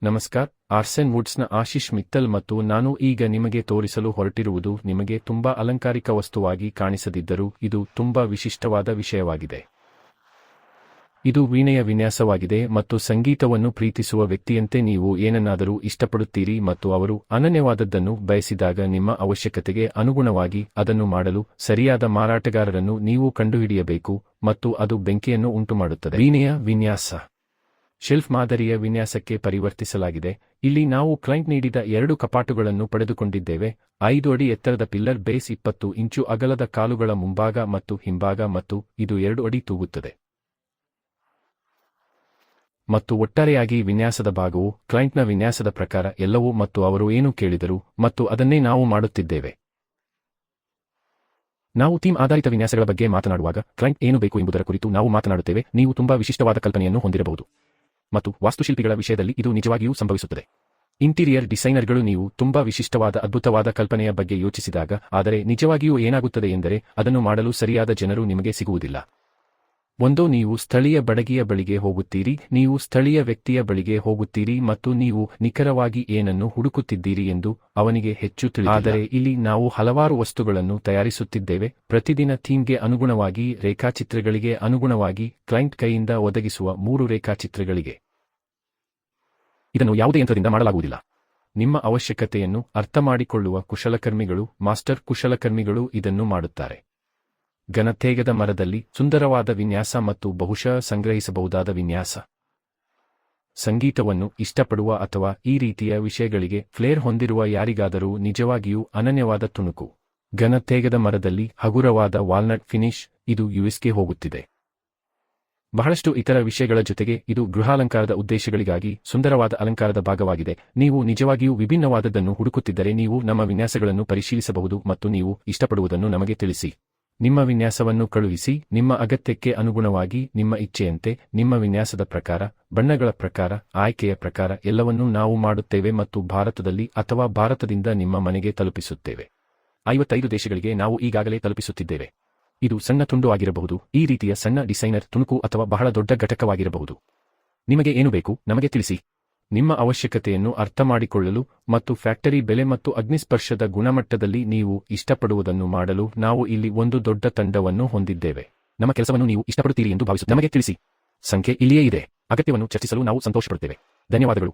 ನಮಸ್ಕಾರ, ಆರ್ಸೆನ್ ವುಡ್ಸ್ನ ಆಶೀಶ್ ಮಿತ್ತಲ್ ಮತ್ತು ನಾನು ಈಗ ನಿಮಗೆ ತೋರಿಸಲು ಹೊರಟಿರುವುದು ನಿಮಗೆ ತುಂಬಾ ಅಲಂಕಾರಿಕ ವಸ್ತುವಾಗಿ ಕಾಣಿಸದಿದ್ದರೂ ಇದು ತುಂಬಾ ವಿಶಿಷ್ಟವಾದ ವಿಷಯವಾಗಿದೆ. ಇದು ವೀಣೆಯ ವಿನ್ಯಾಸವಾಗಿದೆ ಮತ್ತು ಸಂಗೀತವನ್ನು ಪ್ರೀತಿಸುವ ವ್ಯಕ್ತಿಯಂತೆ ನೀವು ಏನನ್ನಾದರೂ ಇಷ್ಟಪಡುತ್ತೀರಿ ಮತ್ತು ಅವರು ಅನನ್ಯವಾದದ್ದನ್ನು ಬಯಸಿದಾಗ ನಿಮ್ಮ ಅವಶ್ಯಕತೆಗೆ ಅನುಗುಣವಾಗಿ ಅದನ್ನು ಮಾಡಲು ಸರಿಯಾದ ಮಾರಾಟಗಾರರನ್ನು ನೀವು ಕಂಡುಹಿಡಿಯಬೇಕು ಮತ್ತು ಅದು ಬೆಂಕಿಯನ್ನು ಉಂಟುಮಾಡುತ್ತದೆ. ವೀಣೆಯ ವಿನ್ಯಾಸ ಶೆಲ್ಫ್ ಮಾದರಿಯ ವಿನ್ಯಾಸಕ್ಕೆ ಪರಿವರ್ತಿಸಲಾಗಿದೆ. ಇಲ್ಲಿ ನಾವು ಕ್ಲೈಂಟ್ ನೀಡಿದ 2 ಕಪಾಟುಗಳನ್ನು ಪಡೆದುಕೊಂಡಿದ್ದೇವೆ. 5 ಅಡಿ ಎತ್ತರದ ಪಿಲ್ಲರ್ ಬೇಸ್, 20 ಇಂಚು ಅಗಲದ ಕಾಲುಗಳ ಮುಂಭಾಗ ಮತ್ತು ಹಿಂಭಾಗ, ಮತ್ತು ಇದು 2 ಅಡಿ ತೂಗುತ್ತದೆ. ಮತ್ತು ಒಟ್ಟಾರೆಯಾಗಿ ವಿನ್ಯಾಸದ ಭಾಗವು ಕ್ಲೈಂಟ್ನ ವಿನ್ಯಾಸದ ಪ್ರಕಾರ ಎಲ್ಲವೂ ಮತ್ತು ಅವರು ಏನು ಕೇಳಿದರು ಮತ್ತು ಅದನ್ನೇ ನಾವು ಮಾಡುತ್ತಿದ್ದೇವೆ. ನಾವು ಥೀಮ್ ಆಧಾರಿತ ವಿನ್ಯಾಸಗಳ ಬಗ್ಗೆ ಮಾತನಾಡುವಾಗ ಕ್ಲೈಂಟ್ ಏನು ಬೇಕು ಎಂಬುದರ ಕುರಿತು ನಾವು ಮಾತನಾಡುತ್ತೇವೆ. ನೀವು ತುಂಬಾ ವಿಶಿಷ್ಟವಾದ ಕಲ್ಪನೆಯನ್ನು ಹೊಂದಿರಬಹುದು ಮತ್ತು ವಾಸ್ತುಶಿಲ್ಪಿಗಳ ವಿಷಯದಲ್ಲಿ ಇದು ನಿಜವಾಗಿಯೂ ಸಂಭವಿಸುತ್ತದೆ. ಇಂಟೀರಿಯರ್ ಡಿಸೈನರ್ಗಳು ನೀವು ತುಂಬಾ ವಿಶಿಷ್ಟವಾದ ಅದ್ಭುತವಾದ ಕಲ್ಪನೆಯ ಬಗ್ಗೆ ಯೋಚಿಸಿದಾಗ, ಆದರೆ ನಿಜವಾಗಿಯೂ ಏನಾಗುತ್ತದೆ ಎಂದರೆ ಅದನ್ನು ಮಾಡಲು ಸರಿಯಾದ ಜನರು ನಿಮಗೆ ಸಿಗುವುದಿಲ್ಲ. ಒಂದೋ ನೀವು ಸ್ಥಳೀಯ ಬಡಗಿಯ ಬಳಿಗೆ ಹೋಗುತ್ತೀರಿ, ನೀವು ಸ್ಥಳೀಯ ವ್ಯಕ್ತಿಯ ಬಳಿಗೆ ಹೋಗುತ್ತೀರಿ ಮತ್ತು ನೀವು ನಿಖರವಾಗಿ ಏನನ್ನು ಹುಡುಕುತ್ತಿದ್ದೀರಿ ಎಂದು ಅವನಿಗೆ ಹೆಚ್ಚು ತಿಳಿದಿಲ್ಲ. ಆದರೆ ಇಲ್ಲಿ ನಾವು ಹಲವಾರು ವಸ್ತುಗಳನ್ನು ತಯಾರಿಸುತ್ತಿದ್ದೇವೆ, ಪ್ರತಿದಿನ ಥೀಮ್ಗೆ ಅನುಗುಣವಾಗಿ, ರೇಖಾಚಿತ್ರಗಳಿಗೆ ಅನುಗುಣವಾಗಿ, ಕ್ಲೈಂಟ್ ಕೈಯಿಂದ ಒದಗಿಸುವ 3 ರೇಖಾಚಿತ್ರಗಳಿಗೆ. ಇದನ್ನು ಯಾವುದೇ ಯಂತ್ರದಿಂದ ಮಾಡಲಾಗುವುದಿಲ್ಲ. ನಿಮ್ಮ ಅವಶ್ಯಕತೆಯನ್ನು ಅರ್ಥಮಾಡಿಕೊಳ್ಳುವ ಕುಶಲಕರ್ಮಿಗಳು, ಮಾಸ್ಟರ್ ಕುಶಲಕರ್ಮಿಗಳು ಇದನ್ನು ಮಾಡುತ್ತಾರೆ. ಘನತೇಗದ ಮರದಲ್ಲಿ ಸುಂದರವಾದ ವಿನ್ಯಾಸ ಮತ್ತು ಬಹುಶಃ ಸಂಗ್ರಹಿಸಬಹುದಾದ ವಿನ್ಯಾಸ. ಸಂಗೀತವನ್ನು ಇಷ್ಟಪಡುವ ಅಥವಾ ಈ ರೀತಿಯ ವಿಷಯಗಳಿಗೆ ಫ್ಲೇರ್ ಹೊಂದಿರುವ ಯಾರಿಗಾದರೂ ನಿಜವಾಗಿಯೂ ಅನನ್ಯವಾದ ತುಣುಕು. ಘನತೇಗದ ಮರದಲ್ಲಿ ಹಗುರವಾದ ವಾಲ್ನಟ್ ಫಿನಿಶ್. ಇದು ಯುಎಸ್ಗೆ ಹೋಗುತ್ತಿದೆ. ಬಹಳಷ್ಟು ಇತರ ವಿಷಯಗಳ ಜೊತೆಗೆ ಇದು ಗೃಹಾಲಂಕಾರದ ಉದ್ದೇಶಗಳಿಗಾಗಿ ಸುಂದರವಾದ ಅಲಂಕಾರದ ಭಾಗವಾಗಿದೆ. ನೀವು ನಿಜವಾಗಿಯೂ ವಿಭಿನ್ನವಾದದ್ದನ್ನು ಹುಡುಕುತ್ತಿದ್ದರೆ ನೀವು ನಮ್ಮ ವಿನ್ಯಾಸಗಳನ್ನು ಪರಿಶೀಲಿಸಬಹುದು ಮತ್ತು ನೀವು ಇಷ್ಟಪಡುವುದನ್ನು ನಮಗೆ ತಿಳಿಸಿ. ನಿಮ್ಮ ವಿನ್ಯಾಸವನ್ನು ಕಳುಹಿಸಿ. ನಿಮ್ಮ ಅಗತ್ಯಕ್ಕೆ ಅನುಗುಣವಾಗಿ, ನಿಮ್ಮ ಇಚ್ಛೆಯಂತೆ, ನಿಮ್ಮ ವಿನ್ಯಾಸದ ಪ್ರಕಾರ, ಬಣ್ಣಗಳ ಪ್ರಕಾರ, ಆಯ್ಕೆಯ ಪ್ರಕಾರ ಎಲ್ಲವನ್ನೂ ನಾವು ಮಾಡುತ್ತೇವೆ ಮತ್ತು ಭಾರತದಲ್ಲಿ ಅಥವಾ ಭಾರತದಿಂದ ನಿಮ್ಮ ಮನೆಗೆ ತಲುಪಿಸುತ್ತೇವೆ. 55 ದೇಶಗಳಿಗೆ ನಾವು ಈಗಾಗಲೇ ತಲುಪಿಸುತ್ತಿದ್ದೇವೆ. ಇದು ಸಣ್ಣ ತುಂಡು ಆಗಿರಬಹುದು, ಈ ರೀತಿಯ ಸಣ್ಣ ಡಿಸೈನರ್ ತುಣುಕು, ಅಥವಾ ಬಹಳ ದೊಡ್ಡ ಘಟಕವಾಗಿರಬಹುದು. ನಿಮಗೆ ಏನು ಬೇಕು ನಮಗೆ ತಿಳಿಸಿ. ನಿಮ್ಮ ಅವಶ್ಯಕತೆಯನ್ನು ಅರ್ಥಮಾಡಿಕೊಳ್ಳಲು ಮತ್ತು ಫ್ಯಾಕ್ಟರಿ ಬೆಲೆ ಮತ್ತು ಅಗ್ನಿಸ್ಪರ್ಶದ ಗುಣಮಟ್ಟದಲ್ಲಿ ನೀವು ಇಷ್ಟಪಡುವುದನ್ನು ಮಾಡಲು ನಾವು ಇಲ್ಲಿ ಒಂದು ದೊಡ್ಡ ತಂಡವನ್ನು ಹೊಂದಿದ್ದೇವೆ. ನಮ್ಮ ಕೆಲಸವನ್ನು ನೀವು ಇಷ್ಟಪಡುತ್ತೀರಿ ಎಂದು ಭಾವಿಸುತ್ತೇವೆ. ನಮಗೆ ತಿಳಿಸಿ. ಸಂಖ್ಯೆ ಇಲ್ಲಿಯೇ ಇದೆ. ಅಗತ್ಯವನ್ನು ಚರ್ಚಿಸಲು ನಾವು ಸಂತೋಷಪಡುತ್ತೇವೆ. ಧನ್ಯವಾದಗಳು.